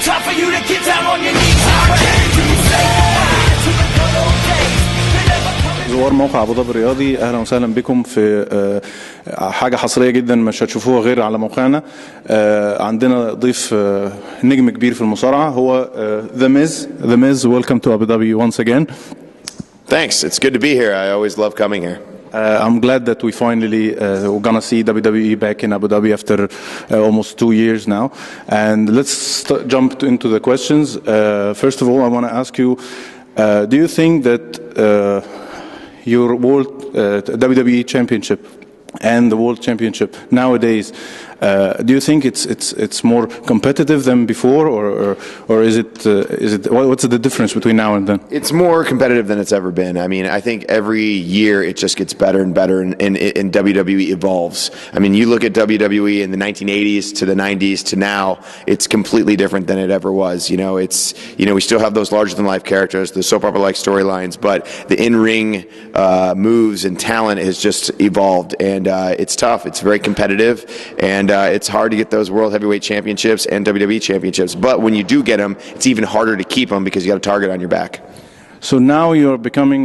Time for you to get down on your knees. How can you say goodbye to the good old days? زوار موقع ابو ظبي الرياضي، اهلا وسهلا بكم في حاجه حصريه جدا مش هتشوفوها غير على موقعنا. عندنا ضيف نجم كبير في المصارعه، هو The Miz. Welcome to Abu Dhabi once again. Thanks. It's good to be here. I always love coming here. I'm glad that we finally we're gonna see WWE back in Abu Dhabi after almost 2 years now. And let's jump into the questions. First of all, I want to ask you, do you think that your World WWE Championship and the World Championship nowadays, do you think it's more competitive than before, or is it what's the difference between now and then? It's more competitive than it's ever been. I mean, I think every year it just gets better and better, and WWE evolves. I mean, you look at WWE in the 1980s to the 90s to now, it's completely different than it ever was. We still have those larger than life characters, the soap opera like storylines, but the in-ring moves and talent has just evolved, and it's tough. It's very competitive, and it's hard to get those World Heavyweight Championships and WWE Championships. But when you do get them, it's even harder to keep them because you got a target on your back. So now you're becoming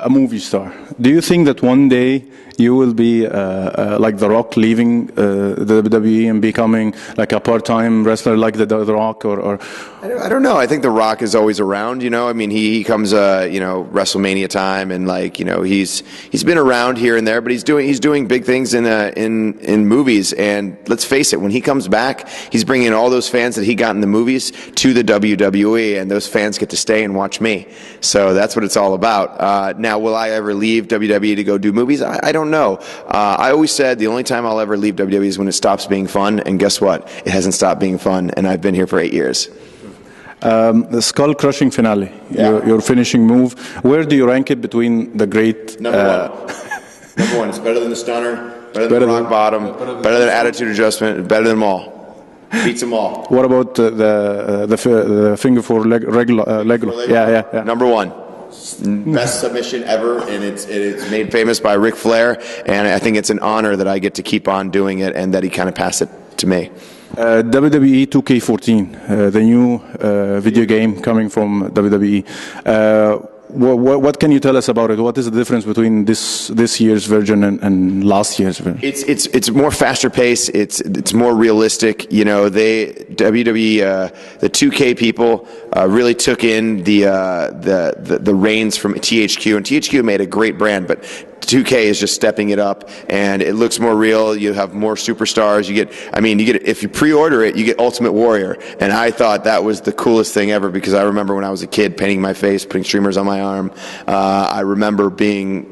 a movie star. Do you think that one day you will be like The Rock, leaving the WWE and becoming like a part-time wrestler like the Rock, or? I don't know. I think The Rock is always around. I mean, he comes WrestleMania time, and he's been around here and there, but he's doing big things in movies. And let's face it, when he comes back, he's bringing all those fans that he got in the movies to the WWE, and those fans get to stay and watch me. So that's what it's all about. Now, will I ever leave WWE to go do movies? I don't know. I always said the only time I'll ever leave WWE is when it stops being fun, and guess what? It hasn't stopped being fun, and I've been here for 8 years. The skull crushing finale, your finishing move. Where do you rank it between the great? Number one. Number one. It's better than the stunner, better than rock bottom, better than attitude adjustment, better than them all. Beats them all. What about the finger for leg? Yeah. Number one. Best submission ever, and it's made famous by Ric Flair, and I think it's an honor that I get to keep on doing it, and that he kind of passed it to me. WWE 2K14, the new video game coming from WWE. What can you tell us about it? What is the difference between this year's version and last year's version? It's more faster paced. It's more realistic. WWE, the 2K people really took in the reins from THQ, and THQ made a great brand, but 2K is just stepping it up, and it looks more real. You have more superstars. You get if you pre-order it, you get Ultimate Warrior, and I thought that was the coolest thing ever, because I remember when I was a kid painting my face, putting streamers on my arm. I remember being,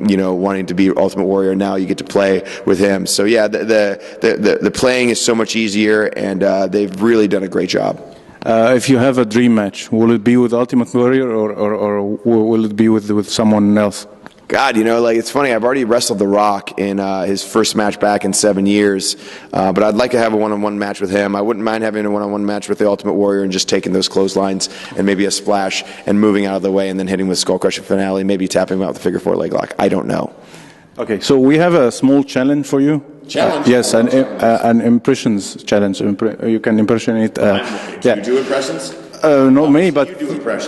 wanting to be Ultimate Warrior. Now you get to play with him. So yeah, the playing is so much easier, and they've really done a great job. If you have a dream match, will it be with Ultimate Warrior, or will it be with someone else? God, it's funny. I've already wrestled The Rock in his first match back in 7 years, but I'd like to have a one-on-one match with him. I wouldn't mind having a one-on-one match with the Ultimate Warrior and just taking those clotheslines and maybe a splash and moving out of the way and then hitting with Skull Crushing Finale, maybe tapping him out with the Figure 4 leg lock. I don't know. Okay, so we have a small challenge for you. Challenge? Yes, an impressions challenge. You can impersonate. Do you do impressions? Not me, but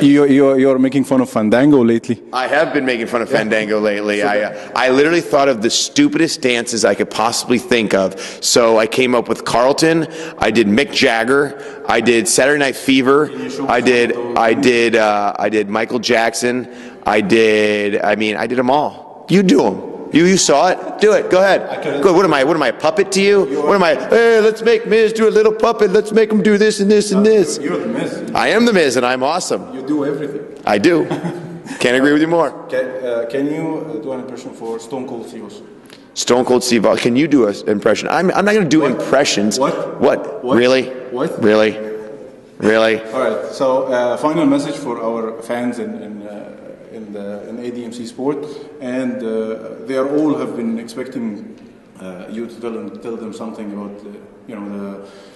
you're making fun of Fandango lately. I have been making fun of Fandango lately. I literally thought of the stupidest dances I could possibly think of. So I came up with Carlton. I did Mick Jagger. I did Saturday Night Fever. I did Michael Jackson. I did them all. You do them. You saw it? Do it. Go ahead. Good. What am I, a puppet to you? What am I? Hey, let's make Miz do a little puppet. Let's make him do this and this and this. You're the Miz. I am the Miz, and I'm awesome. You do everything. I do. Can't agree with you more. Can you do an impression for Stone Cold Steve Austin? Stone Cold Steve Austin. Can you do an impression? I'm not going to do impressions. What? Really? What? Really? All right. So, final message for our fans in ADMC Sport, and they all have been expecting you to tell them something about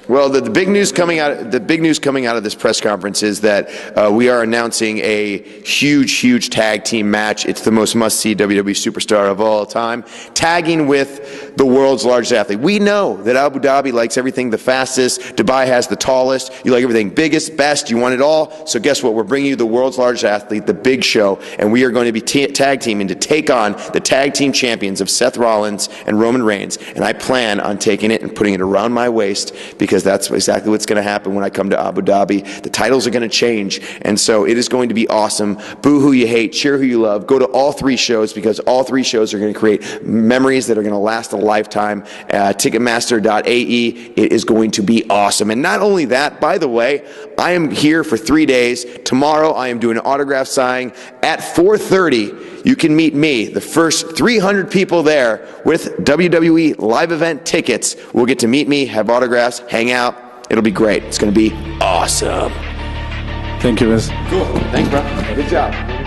Well, the big news coming out of this press conference is that we are announcing a huge tag team match. It's the most must-see WWE superstar of all time, tagging with the world's largest athlete. We know that Abu Dhabi likes everything the fastest, Dubai has the tallest, you like everything biggest, best, you want it all. So guess what? We're bringing you the world's largest athlete, the big show, and we are going to be tag teaming to take on the tag team champions of Seth Rollins and Roman Reigns, and I plan on taking it and putting it around my waist, because that's exactly what's going to happen when I come to Abu Dhabi. The titles are going to change, and so it is going to be awesome. Boo who you hate, cheer who you love. Go to all 3 shows, because all 3 shows are going to create memories that are going to last a lifetime. Ticketmaster.ae, it is going to be awesome. And not only that, by the way, I am here for 3 days. Tomorrow I am doing an autograph signing at 4:30. You can meet me, the first 300 people there with WWE live event tickets will get to meet me, have autographs, hang out. It'll be great. It's going to be awesome. Thank you, Miz. Cool. Thanks, bro. Good job.